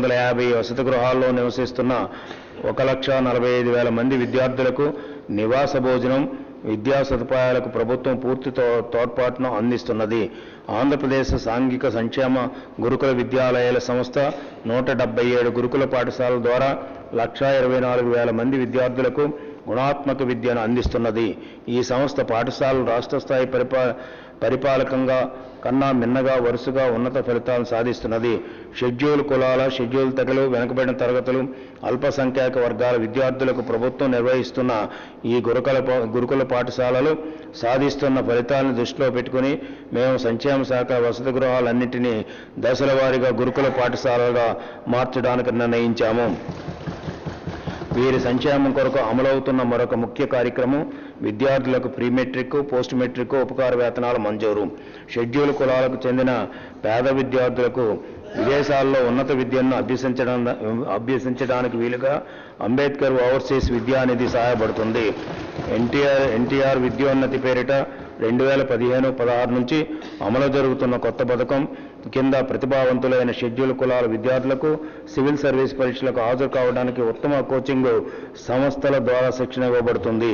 250 వసతి గృహాల్లో నివసిస్తున్న 1,45,000 మంది విద్యార్థులకు నివాస భోజనం, విద్యా సదుపాయాలకు ప్రభుత్వం పూర్తి తోడ్పాటును అందిస్తున్నది. ఆంధ్రప్రదేశ్ సాంఘిక సంక్షేమ గురుకుల విద్యాలయాల సంస్థ 177 గురుకుల పాఠశాలల ద్వారా 1,24,000 మంది విద్యార్థులకు గుణాత్మక విద్యను అందిస్తున్నది. ఈ సంస్థ పాఠశాలలు రాష్ట్ర స్థాయి పరిపాలకంగా కన్నా మిన్నగా వరుసగా ఉన్నత ఫలితాలను సాధిస్తున్నది. షెడ్యూల్ కులాల, షెడ్యూల్ తెగలు, వెనుకబడిన తరగతులు, అల్పసంఖ్యాక వర్గాల విద్యార్థులకు ప్రభుత్వం నిర్వహిస్తున్న ఈ గురుకుల పాఠశాలలు సాధిస్తున్న ఫలితాలను దృష్టిలో పెట్టుకుని మేము సంక్షేమ శాఖ వసతి గృహాలన్నింటినీ దశల వారీగా గురుకుల పాఠశాలలుగా మార్చడానికి నిర్ణయించాము. వీరి సంక్షేమం కొరకు అమలవుతున్న మరొక ముఖ్య కార్యక్రమం విద్యార్థులకు ప్రీ మెట్రిక్, పోస్ట్ మెట్రిక్ ఉపకార వేతనాల మంజూరు. షెడ్యూల్ కులాలకు చెందిన పేద విద్యార్థులకు విదేశాల్లో ఉన్నత విద్యను అభ్యసించడానికి వీలుగా అంబేద్కర్ ఓవర్సీస్ విద్యానిధి సహాయపడుతుంది. ఎన్టీఆర్ విద్యోన్నతి పేరిట 2015-16 నుంచి అమలు జరుగుతున్న కొత్త పథకం కింద ప్రతిభావంతులైన షెడ్యూల్ కులాల విద్యార్థులకు సివిల్ సర్వీస్ పరీక్షలకు హాజరు కావడానికి ఉత్తమ కోచింగ్ సంస్థల ద్వారా శిక్షణ ఇవ్వబడుతుంది.